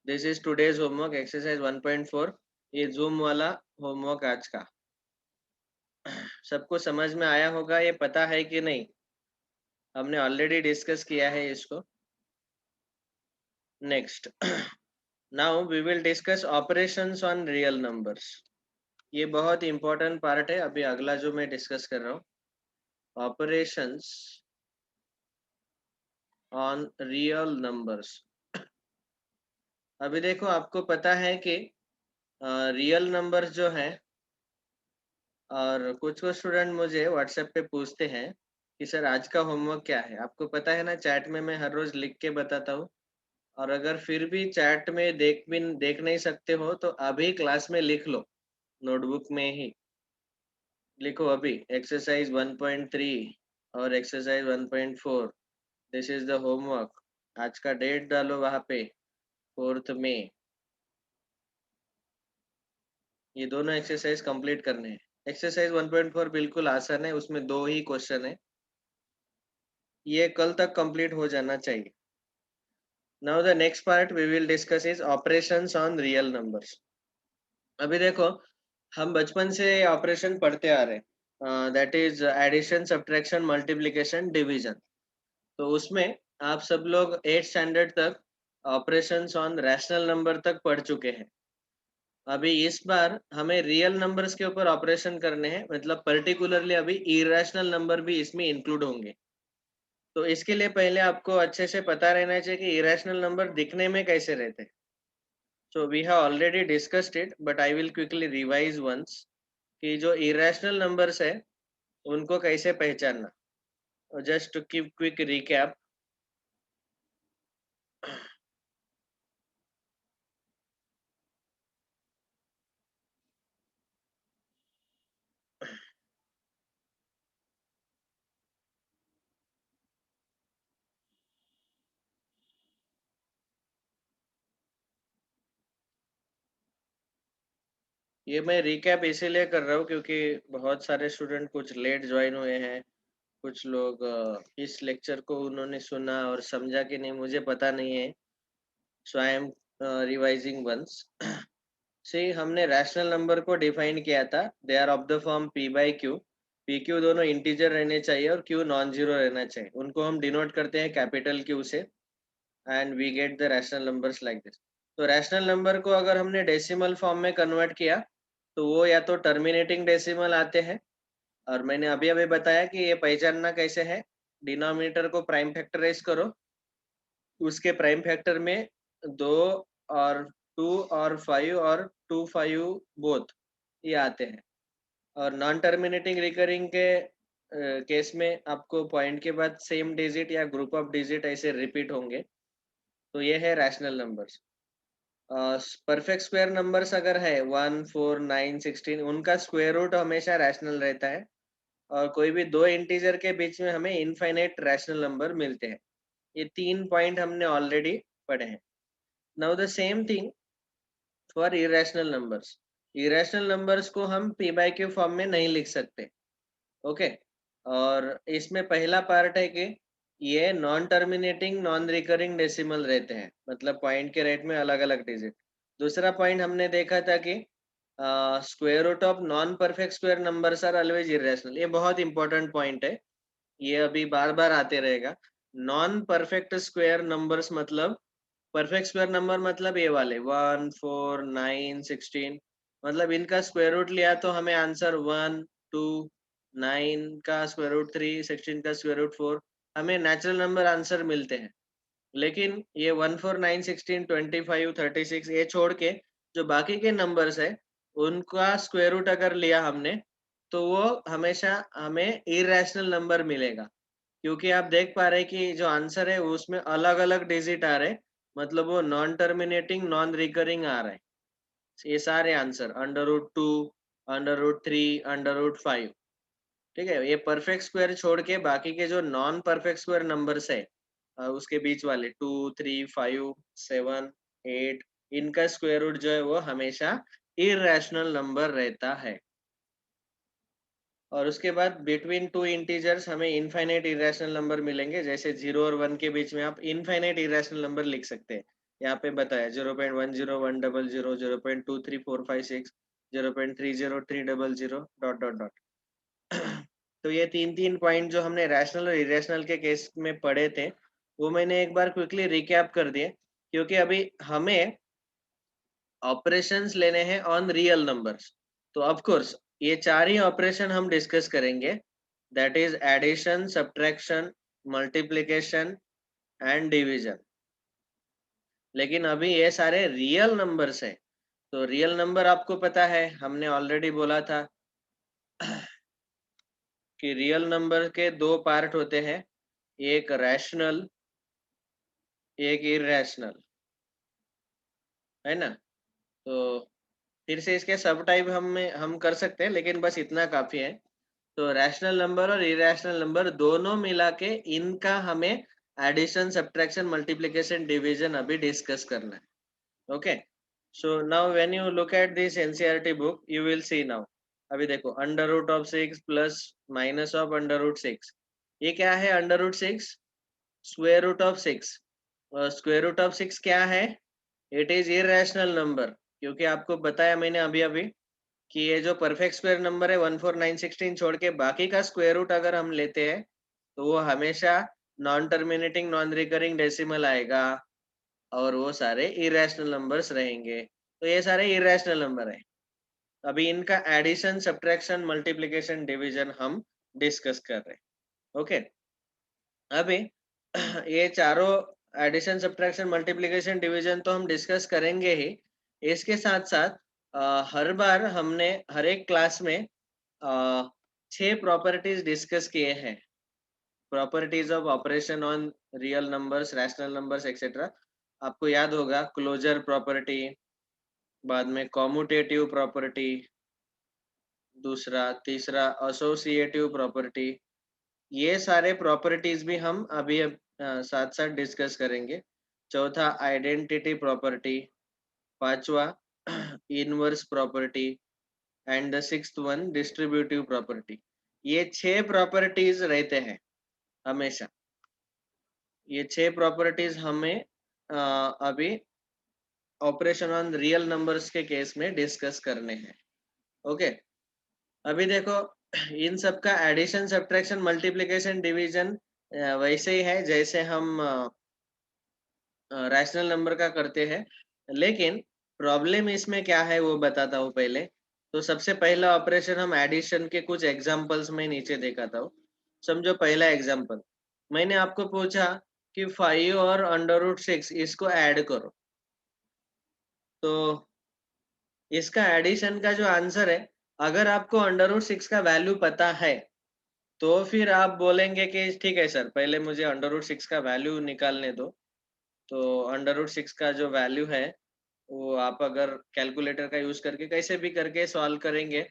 This is today's homework exercise 1.4। ये zoom वाला homework आज का। सबको समझ में आया होगा, ये पता है कि नहीं? हमने ऑलरेडी डिस्कस किया है इसको। Next, now we will discuss operations on real numbers. ये बहुत इंपॉर्टेंट पार्ट है। अभी अगला जो मैं डिस्कस कर रहा हूँ, ऑपरेशंस ऑन रियल नंबर्स। अभी देखो, आपको पता है कि रियल नंबर्स जो है, और कुछ कुछ स्टूडेंट मुझे व्हाट्सएप पे पूछते हैं कि सर आज का होमवर्क क्या है। आपको पता है ना, चैट में मैं हर रोज लिख के बताता हूँ। और अगर फिर भी चैट में देख नहीं सकते हो तो अभी क्लास में लिख लो, नोटबुक में ही लिखो। अभी एक्सरसाइज 1.3 और exercise 1.4, this is the homework. आज का डेट डालो वहां पे, 4 मई। ये दोनों एक्सरसाइज कंप्लीट करने हैं। एक्सरसाइज 1.4 बिल्कुल आसान है, उसमें 2 ही क्वेश्चन है। ये कल तक कंप्लीट हो जाना चाहिए। Now the next part we will discuss is operations on real numbers. अभी देखो, हम बचपन से ऑपरेशन पढ़ते आ रहे हैं, that is addition, subtraction, multiplication, division. तो उसमें आप सब लोग 8th स्टैंडर्ड तक ऑपरेशंस ऑन रैशनल नंबर तक पढ़ चुके हैं। अभी इस बार हमें रियल नंबर्स के ऊपर ऑपरेशन करने हैं, मतलब पर्टिकुलरली अभी इरेशनल नंबर भी इसमें इंक्लूड होंगे। तो इसके लिए पहले आपको अच्छे से पता रहना चाहिए कि इरेशनल नंबर दिखने में कैसे रहते हैं। So we have already discussed it, but I will quickly revise once कि जो irrational numbers है उनको कैसे पहचानना। Just to give quick recap, ये मैं recap इसीलिए कर रहा हूँ क्योंकि बहुत सारे स्टूडेंट कुछ लेट ज्वाइन हुए हैं। कुछ लोग इस लेक्चर को उन्होंने सुना और समझा कि नहीं मुझे पता नहीं है। So I am revising once. See, हमने रैशनल नंबर को डिफाइन किया था, they are of the form p by Q. P Q दोनों इंटीजर रहने चाहिए और क्यू नॉन जीरो रहना चाहिए। उनको हम डिनोट करते हैं कैपिटल क्यू से, and we get the rational numbers like this. तो रैशनल नंबर को अगर हमने डेसिमल फॉर्म में कन्वर्ट किया तो वो या तो टर्मिनेटिंग डेसिमल आते हैं, और मैंने अभी अभी बताया कि ये पहचानना कैसे है। डिनोमिनेटर को प्राइम फैक्टराइज करो, उसके प्राइम फैक्टर में 2 और 2 और 5 और 2 5 बोथ ये आते हैं। और नॉन टर्मिनेटिंग रिकरिंग के केस में आपको पॉइंट के बाद सेम डिजिट या ग्रुप ऑफ डिजिट ऐसे रिपीट होंगे। तो ये है rational numbers. Perfect square numbers अगर है 1 4 9 16, उनका स्क्वायर रूट हमेशा रैशनल रहता है। और कोई भी दो इंटीजर के बीच में हमें इनफाइनाइट रैशनल नंबर मिलते हैं। ये 3 पॉइंट हमने ऑलरेडी पढ़े हैं। Now the same thing for irrational numbers. Irrational numbers को हम p बाई क्यू फॉर्म में नहीं लिख सकते। ओके, और इसमें पहला पार्ट है कि ये non terminating non recurring decimal रहते हैं, मतलब पॉइंट के रेट में अलग अलग डिजिट। दूसरा पॉइंट हमने देखा था कि square root of non perfect square numbers are always irrational. ये बहुत इंपॉर्टेंट पॉइंट है, ये अभी बार बार आते रहेगा। नॉन परफेक्ट स्क्वायर नंबर्स मतलब, परफेक्ट स्क्वायर नंबर मतलब ये वाले 1 4 9 16, मतलब इनका स्क्वायर रूट लिया तो हमें आंसर 1 2, 9 का स्क्वायर रूट 3, 16 का स्क्वायर रूट 4, हमें नेचुरल नंबर आंसर मिलते हैं। लेकिन ये 1 4 9 16 25 36 ये छोड़ के जो बाकी के नंबर्स है उनका स्क्वायर रूट अगर लिया हमने तो वो हमेशा हमें इरेशनल नंबर मिलेगा। क्योंकि आप देख पा रहे हैं कि जो आंसर है उसमें अलग अलग डिजिट आ रहे हैं, मतलब वो नॉन टर्मिनेटिंग नॉन रिकरिंग आ रहा है। ये सारे आंसर √2, √3, √5। ठीक है, ये परफेक्ट स्क्वायर छोड़ के बाकी के जो नॉन परफेक्ट स्क्वायर नंबर्स है, उसके बीच वाले 2 3 5 7 8, इनका स्क्वायर रूट जो है वो हमेशा इरेशनल नंबर रहता है। और उसके बाद बिटवीन टू इंटीजर्स हमें इनफाइनाइट इरेशनल नंबर मिलेंगे, जैसे 0 और 1 के बीच में आप इनफाइनाइट इरेशनल नंबर लिख सकते हैं। यहाँ पे बताया 0.10 100 0.23456 0.30300 डॉट डॉट डॉट। तो ये तीन तीन पॉइंट जो हमने रैशनल और इरेशनल के केस में पढ़े थे, वो मैंने एक बार क्विकली रिकैप कर दिए, क्योंकि अभी हमें ऑपरेशंस लेने हैं ऑन रियल नंबर्स। तो ऑफ कोर्स ये चार ही ऑपरेशन हम डिस्कस करेंगे, that is addition, subtraction, multiplication and division. लेकिन अभी ये सारे रियल नंबर्स हैं। तो रियल नंबर आपको पता है, हमने ऑलरेडी बोला था कि रियल नंबर के दो पार्ट होते हैं, एक रैशनल, एक इरेशनल, है ना। तो फिर से इसके सब टाइप हम कर सकते हैं, लेकिन बस इतना काफी है। तो रैशनल नंबर और इरेशनल नंबर दोनों मिला के इनका हमें एडिशन, सब्ट्रैक्शन, मल्टीप्लिकेशन, डिवीजन अभी डिस्कस करना है। Okay, so now when you look at this NCERT book, you will see now. अभी देखो, under root of 6 plus minus of under root 6, ये क्या है? Under root 6 square root of 6। Square root of 6 क्या है? It is irrational number, क्योंकि आपको बताया मैंने अभी अभी कि ये जो परफेक्ट स्क्वायर नंबर है 14916 छोड़ के बाकी का स्क्वायर रूट अगर हम लेते हैं, तो वो हमेशा non terminating non recurring decimal आएगा, और वो सारे इरेशनल नंबर्स रहेंगे। तो ये सारे इरेशनल नंबर है। अभी इनका एडिशन, सब्ट्रैक्शन, मल्टीप्लिकेशन, डिवीजन हम डिस्कस कर रहे हैं। ओके, अभी ये चारों एडिशन, सब्ट्रैक्शन, मल्टीप्लिकेशन, डिवीजन तो हम डिस्कस करेंगे ही। इसके साथ साथ हर बार हमने हर एक क्लास में 6 प्रॉपर्टीज डिस्कस किए हैं, properties of operation on real numbers, rational numbers etcetera. आपको याद होगा, क्लोजर प्रॉपर्टी, बाद में कॉम्यूटेटिव प्रॉपर्टी, दूसरा तीसरा एसोसिएटिव प्रॉपर्टी। ये सारे प्रॉपर्टीज भी हम अभी साथ साथ डिस्कस करेंगे। चौथा आइडेंटिटी प्रॉपर्टी, पांचवा inverse property, and the sixth one distributive property. ये 6 प्रॉपर्टीज रहते हैं हमेशा। ये 6 प्रॉपर्टीज हमें अभी ऑपरेशन ऑन रियल नंबर्स के केस में डिस्कस करने हैं। ओके, अभी देखो, इन सब का एडिशन, सब्ट्रैक्शन, मल्टीप्लिकेशन, डिवीजन वैसे ही है जैसे हम रैशनल नंबर का करते हैं, लेकिन प्रॉब्लम इसमें क्या है वो बताता हूँ पहले। तो सबसे पहला ऑपरेशन हम एडिशन के कुछ एग्जांपल्स में नीचे दिखाता हूँ। समझो, पहला एग्जांपल मैंने आपको पूछा कि 5 और अंडर रूट 6 इसको ऐड करो। तो इसका एडिशन का जो आंसर है, अगर आपको अंडर रूट 6 का वैल्यू पता है, तो फिर आप बोलेंगे कि ठीक है सर, पहले मुझे अंडर रूट 6 का वैल्यू निकालने दो। तो अंडर रूट 6 का जो वैल्यू है, वो आप अगर कैलकुलेटर का यूज करके कैसे भी करके सॉल्व करेंगे,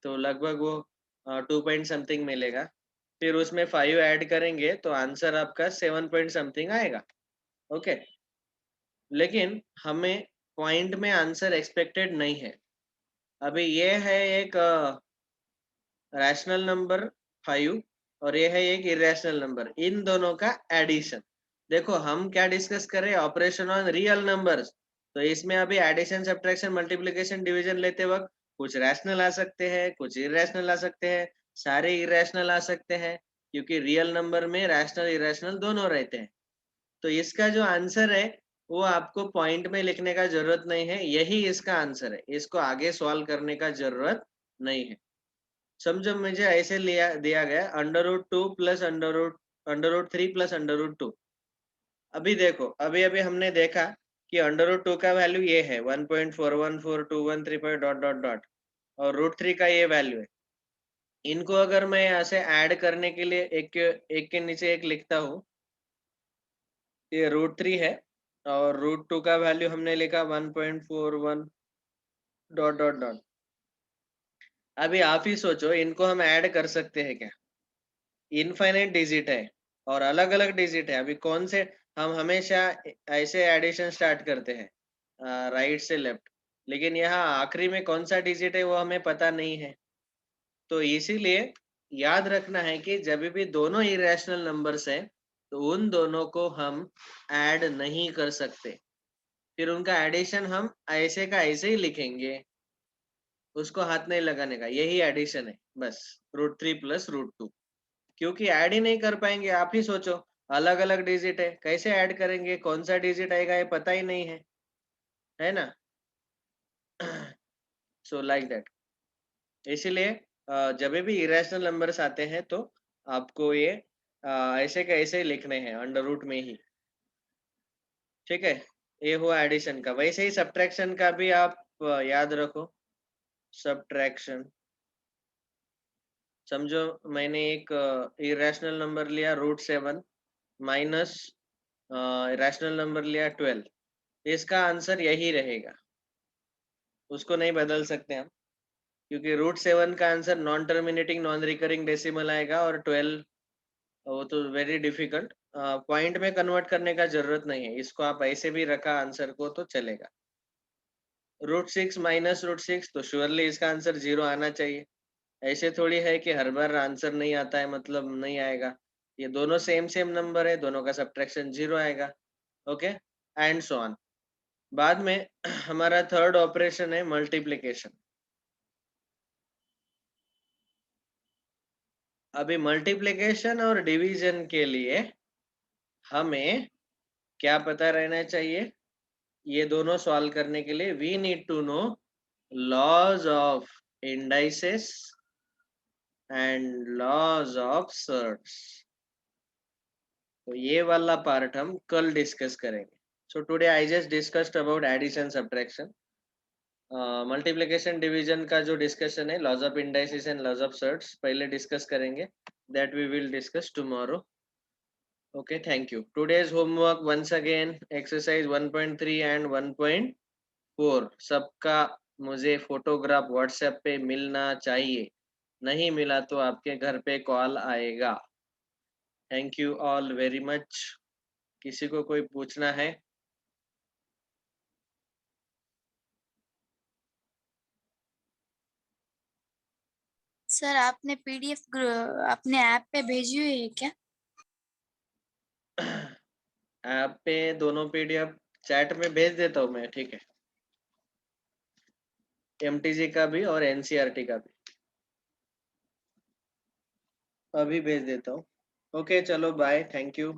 तो लगभग वो 2 पॉइंट समथिंग मिलेगा। फिर उसमें 5 ऐड करेंगे तो आंसर आपका 7 पॉइंट समथिंग आएगा। ओके, लेकिन हमें पॉइंट में आंसर एक्सपेक्टेड नहीं है। अभी ये है एक रैशनल नंबर 5, और ये है एक इरेशनल नंबर, इन दोनों का एडिशन। देखो, हम क्या डिस्कस कर रहे हैं? Operation on real numbers. तो इसमें अभी एडिशन, सब्ट्रैक्शन, मल्टीप्लिकेशन, डिवीजन लेते वक्त कुछ रैशनल आ सकते हैं, कुछ इरेशनल आ सकते हैं, सारे इरेशनल आ सकते हैं, क्योंकि रियल नंबर में रैशनल इरेशनल दोनों रहते हैं। तो इसका जो आंसर है, वो आपको पॉइंट में लिखने का जरूरत नहीं है, यही इसका आंसर है, इसको आगे सॉल्व करने का जरूरत नहीं है। समझो, मुझे ऐसे लिया दिया गया under root 2 plus under root 3 plus under root 2। अभी देखो, अभी अभी हमने देखा कि अंडर रूट 2 का वैल्यू ये है 1.414235 डॉट डॉट डॉट, और रूट 3 का ये वैल्यू है। इनको अगर मैं ऐसे ऐड करने के लिए एक के नीचे एक लिखता हूँ, ये रूट 3 है, और रूट 2 का वैल्यू हमने लिखा 1.41 डॉट डॉट डॉट। अभी आप ही सोचो, इनको हम ऐड कर सकते हैं क्या? इनफाइनाइट डिजिट है और अलग अलग डिजिट है। अभी कौन से, हम हमेशा ऐसे एडिशन स्टार्ट करते हैं राइट से लेफ्ट, लेकिन यहाँ आखिरी में कौन सा डिजिट है वो हमें पता नहीं है। तो इसीलिए याद रखना है कि जब भी दोनों इरेशनल नंबर्स हैं, तो उन दोनों को हम ऐड नहीं कर सकते। फिर उनका एडिशन हम ऐसे का ऐसे ही लिखेंगे, उसको हाथ नहीं लगाने का, यही एडिशन है बस। √3 प्लस √2, क्योंकि ऐड ही नहीं कर पाएंगे। आप ही सोचो, अलग अलग डिजिट है, कैसे ऐड करेंगे, कौन सा डिजिट आएगा ये पता ही नहीं है ना। So like that. इसीलिए जब भी इरेशनल नंबर्स आते हैं तो आपको ये ऐसे के ऐसे लिखने हैं अंडर रूट में ही, ठीक है। ये हुआ एडिशन का। वैसे ही सब्ट्रैक्शन का भी आप याद रखो। सब्ट्रैक्शन, समझो मैंने एक इरेशनल नंबर लिया √7 माइनस रैशनल नंबर लिया 12, इसका आंसर यही रहेगा, उसको नहीं बदल सकते हम, क्योंकि √7 का answer non terminating non recurring decimal आएगा, और 12 वो तो वेरी डिफिकल्ट, पॉइंट में कन्वर्ट करने का जरूरत नहीं है, इसको आप ऐसे भी रखा आंसर को तो चलेगा। √6 माइनस √6, तो श्योरली इसका आंसर 0 आना चाहिए। ऐसे थोड़ी है कि हर बार आंसर नहीं आता है मतलब नहीं आएगा। ये दोनों सेम सेम नंबर है, दोनों का सब्ट्रैक्शन 0 आएगा। Okay, and so on. बाद में हमारा थर्ड ऑपरेशन है मल्टीप्लिकेशन। अभी मल्टीप्लिकेशन और डिवीजन के लिए हमें क्या पता रहना चाहिए, ये दोनों सॉल्व करने के लिए we need to know laws of indices and laws of surds. तो ये वाला पार्ट हम कल डिस्कस करेंगे। So today I just discussed about addition subtraction. Multiplication division का जो डिस्कशन है, laws of indices and laws of surds पहले डिस्कस करेंगे, that we will discuss tomorrow. Okay, thank you. Today's homework once again exercise 1.3 and 1.4 सबका मुझे photograph WhatsApp पे मिलना चाहिए, नहीं मिला तो आपके घर पे कॉल आएगा। Thank you all very much. किसी को कोई पूछना है? सर आपने पीडीएफ अपने ऐप पे भेजी हुई है क्या? ऐप पे दोनों पीडीएफ चैट में भेज देता हूँ मैं, ठीक है। एमटीजी का भी और एनसीईआरटी का भी अभी भेज देता हूँ। ओके चलो बाय, थैंक यू।